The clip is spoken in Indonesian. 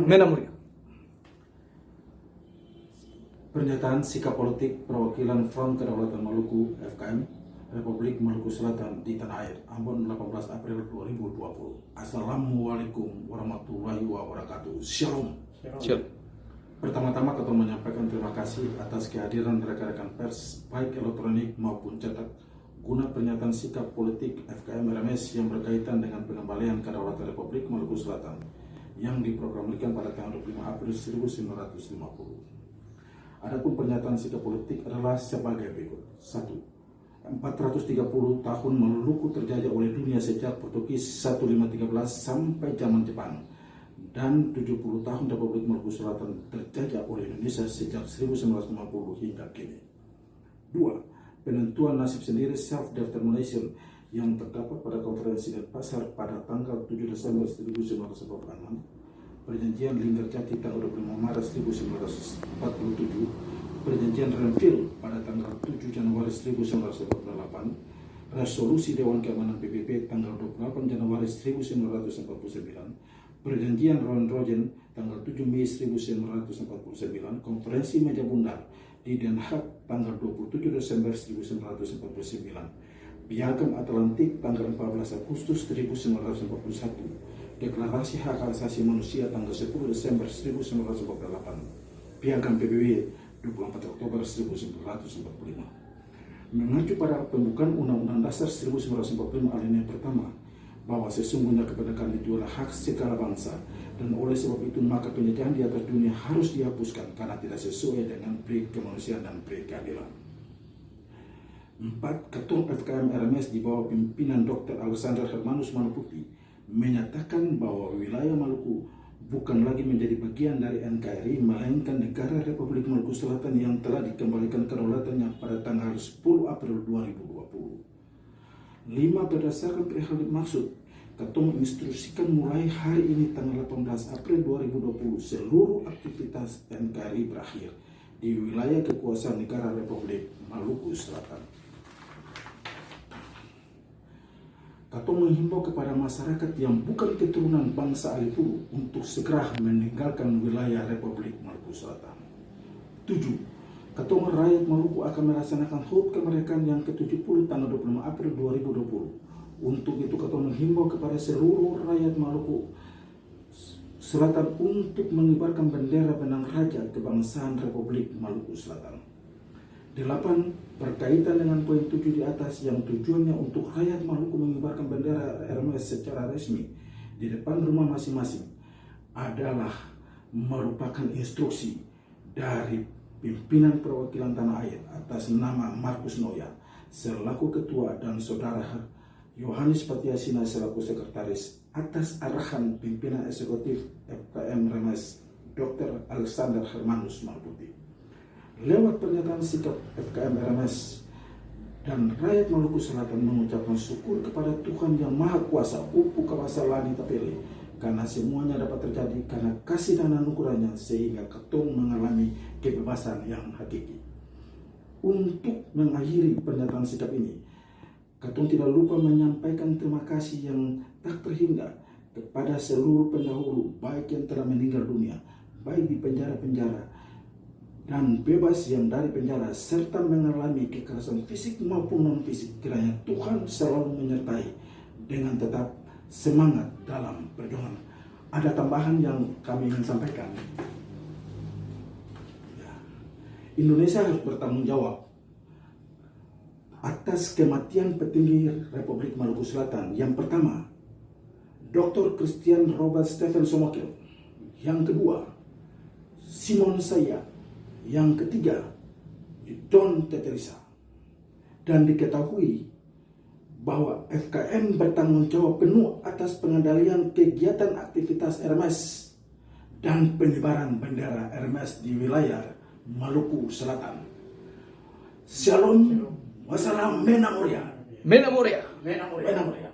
Menamuria. Pernyataan sikap politik perwakilan Front Kedaulatan Maluku (FKM) Republik Maluku Selatan di tanah air, Ambon 18 April 2020. Assalamualaikum warahmatullahi wabarakatuh. Shalom. Shalom. Pertama-tama Ketua menyampaikan terima kasih atas kehadiran rekan-rekan pers baik elektronik maupun cetak guna pernyataan sikap politik FKM RMS yang berkaitan dengan pengembalian kedaulatan Republik Maluku Selatan yang diproklamirkan pada tanggal 25 April 1950. Adapun pernyataan sikap politik adalah sebagai berikut. 1. 430 tahun Maluku terjajah oleh dunia sejak Portugis 1513 sampai zaman Jepang, dan 70 tahun Republik Maluku Selatan terjajah oleh Indonesia sejak 1950 hingga kini. 2. Penentuan nasib sendiri self-determination yang terdapat pada Konferensi Denpasar pada tanggal 7 Desember 1946, Perjanjian Linggarjati tanggal 25 Maret 1947, Perjanjian Renville pada tanggal 7 Januari 1948, Resolusi Dewan Keamanan PBB tanggal 28 Januari 1949, Perjanjian Ron-Rogen tanggal 7 Mei 1949, Konferensi Meja Bundar di Den Haag tanggal 27 Desember 1949, Piagam Atlantik tanggal 14 Agustus 1941, Deklarasi Hak Asasi Manusia tanggal 10 Desember 1948, Piagam PBB 24 Oktober 1945. Mengacu pada pembukaan Undang-Undang Dasar 1945 alinea pertama, bahwa sesungguhnya kemerdekaan itu adalah hak segala bangsa, dan oleh sebab itu maka penjajahan di atas dunia harus dihapuskan karena tidak sesuai dengan peri kemanusiaan dan peri keadilan. 4. Ketua FKM RMS di bawah pimpinan Dr. Alexander Hermanus Manuputi menyatakan bahwa wilayah Maluku bukan lagi menjadi bagian dari NKRI, melainkan negara Republik Maluku Selatan yang telah dikembalikan kedaulatannya pada tanggal 10 April 2020. 5. Berdasarkan perihal dimaksud, Ketua menginstruksikan mulai hari ini tanggal 18 April 2020 seluruh aktivitas NKRI berakhir di wilayah kekuasaan negara Republik Maluku Selatan. Ketua menghimbau kepada masyarakat yang bukan keturunan bangsa Alifuru untuk segera meninggalkan wilayah Republik Maluku Selatan. 7. Ketua rakyat Maluku akan melaksanakan HUT kemerdekaan yang ke-70 tanggal 25 April 2020. Untuk itu Ketua menghimbau kepada seluruh rakyat Maluku Selatan untuk mengibarkan bendera benang raja kebangsaan Republik Maluku Selatan. 8. Berkaitan dengan poin 7 di atas yang tujuannya untuk rakyat Maluku mengibarkan bendera RMS secara resmi di depan rumah masing-masing adalah merupakan instruksi dari pimpinan perwakilan tanah air atas nama Markus Noya selaku ketua dan saudara Yohanes Patiasina selaku sekretaris atas arahan pimpinan eksekutif FKM RMS Dr. Alexander Hermanus Manuputi. Lewat pernyataan sikap FKM RMS dan rakyat Maluku Selatan mengucapkan syukur kepada Tuhan Yang Maha Kuasa Upu Kawasa Lani Tapele karena semuanya dapat terjadi karena kasih dan anugerahnya sehingga Ketong mengalami kebebasan yang hakiki. Untuk mengakhiri pernyataan sikap ini, Ketong tidak lupa menyampaikan terima kasih yang tak terhingga kepada seluruh pendahulu baik yang telah meninggal dunia, baik di penjara-penjara dan bebas yang dari penjara serta mengalami kekerasan fisik maupun non-fisik. Kiranya Tuhan selalu menyertai dengan tetap semangat dalam perjuangan. Ada tambahan yang kami ingin sampaikan. Indonesia harus bertanggung jawab atas kematian petinggi Republik Maluku Selatan. Yang pertama, Dr. Christian Robert Stephen Somokel. Yang kedua, Simon Saya. Yang ketiga, John Teterisa. Dan diketahui bahwa FKM bertanggung jawab penuh atas pengendalian kegiatan aktivitas RMS dan penyebaran bendera RMS di wilayah Maluku Selatan. Shalom, wassalam, Menamuria. Menamuria. Menamuria.